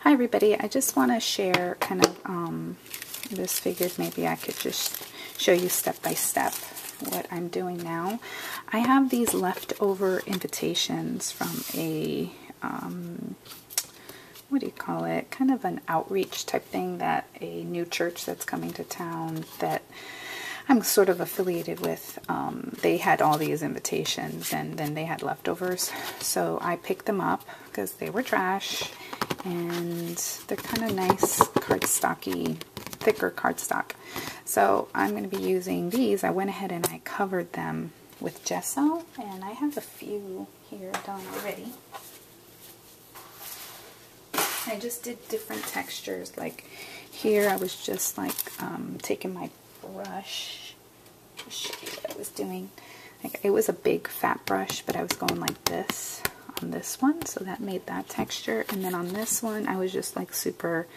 Hi everybody, I just want to share kind of, just figured maybe I could just show you step by step what I'm doing now. I have these leftover invitations from a, what do you call it, kind of an outreach type thing that a new church that's coming to town that I'm sort of affiliated with. They had all these invitations and then they had leftovers. So I picked them up because they were trash and they're kind of nice cardstocky, thicker cardstock. So I'm going to be using these. I went ahead and I covered them with gesso and I have a few here done already. I just did different textures. Like here I was just like taking my brush to show you what I was doing. Like it was a big fat brush, but I was going like this on this one, so that made that texture. And then on this one I was just like super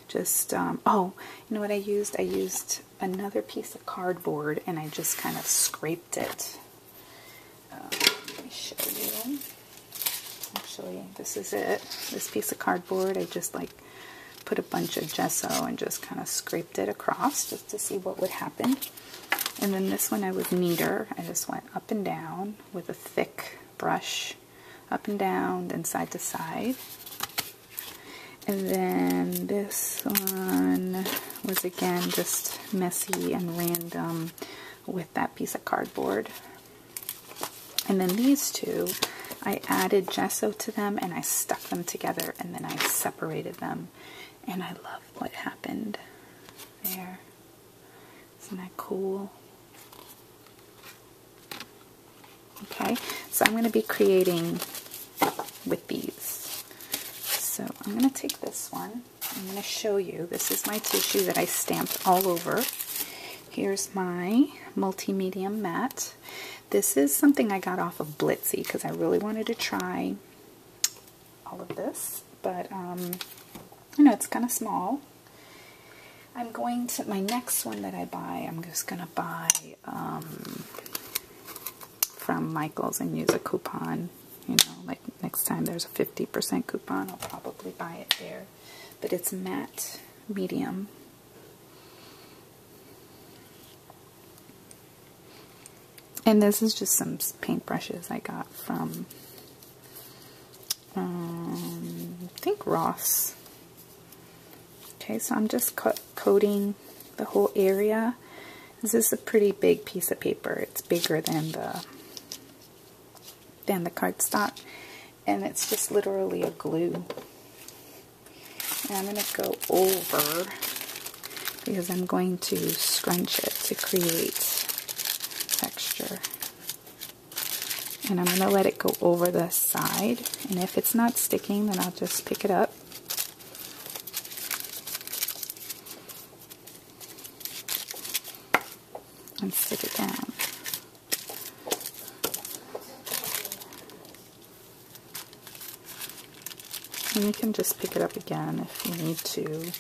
just oh, you know what I used? I used another piece of cardboard and I just kind of scraped it. Let me show you. Actually, this is it. This piece of cardboard, I just like put a bunch of gesso and just kind of scraped it across just to see what would happen. And then this one I was neater. I just went up and down with a thick brush, up and down, then side to side. And then this one was again just messy and random with that piece of cardboard. And then these two, I added gesso to them and I stuck them together and then I separated them. And I love what happened there. Isn't that cool? Okay, so I'm going to be creating with these. So I'm going to take this one. I'm going to show you. This is my tissue that I stamped all over. Here's my multi-medium mat. This is something I got off of Blitsy because I really wanted to try all of this. But, you know, it's kind of small. I'm going to, my next one that I buy, I'm just going to buy from Michael's and use a coupon. You know, like next time there's a 50% coupon, I'll probably buy it there. But it's matte medium. And this is just some paintbrushes I got from, I think Ross. Okay, so I'm just coating the whole area. This is a pretty big piece of paper. It's bigger than the cardstock, and it's just literally a glue. And I'm going to go over because I'm going to scrunch it to create texture. And I'm going to let it go over the side, and if it's not sticking then I'll just pick it up. And stick it down. And you can just pick it up again if you need to.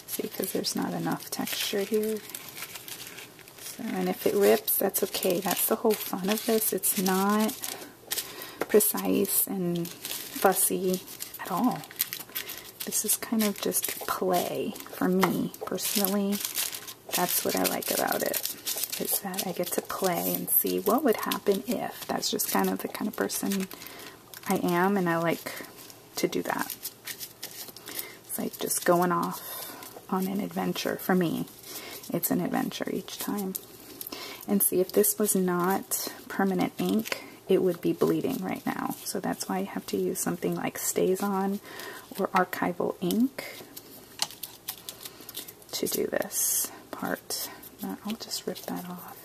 See, because there's not enough texture here. So, and if it rips, that's okay. That's the whole fun of this. It's not precise and fussy at all. This is kind of just play for me, personally. That's what I like about it. Is that I get to play and see what would happen if. That's just kind of the kind of person I am, and I like to do that. It's like just going off on an adventure. For me, it's an adventure each time. And see, if this was not permanent ink, it would be bleeding right now. So that's why I have to use something like StazOn or Archival Ink to do this part. I'll just rip that off.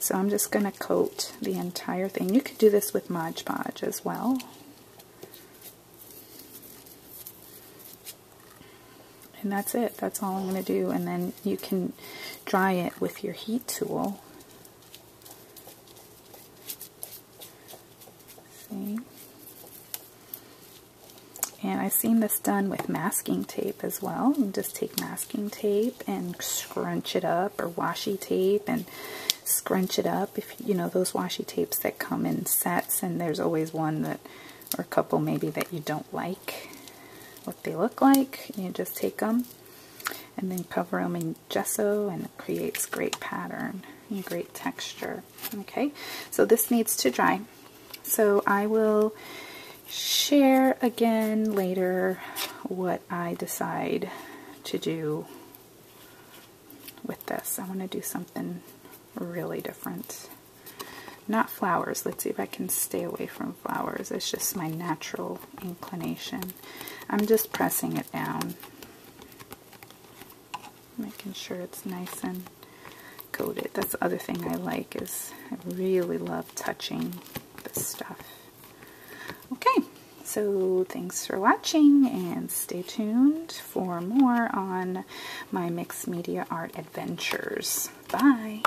So I'm just going to coat the entire thing. You could do this with Mod Podge as well. And that's it. That's all I'm going to do. And then you can dry it with your heat tool. See? And I've seen this done with masking tape as well. You just take masking tape and scrunch it up, or washi tape and scrunch it up. If you know those washi tapes that come in sets, and there's always one that, or a couple maybe, that you don't like. what they look like. You just take them and then cover them in gesso, and it creates great pattern and great texture. Okay, so this needs to dry. So I will share again later what I decide to do with this. I want to do something really different. Not flowers. Let's see if I can stay away from flowers. It's just my natural inclination. I'm just pressing it down, making sure it's nice and coated. That's the other thing I like, is I really love touching this stuff. Okay, so thanks for watching, and stay tuned for more on my mixed media art adventures. Bye!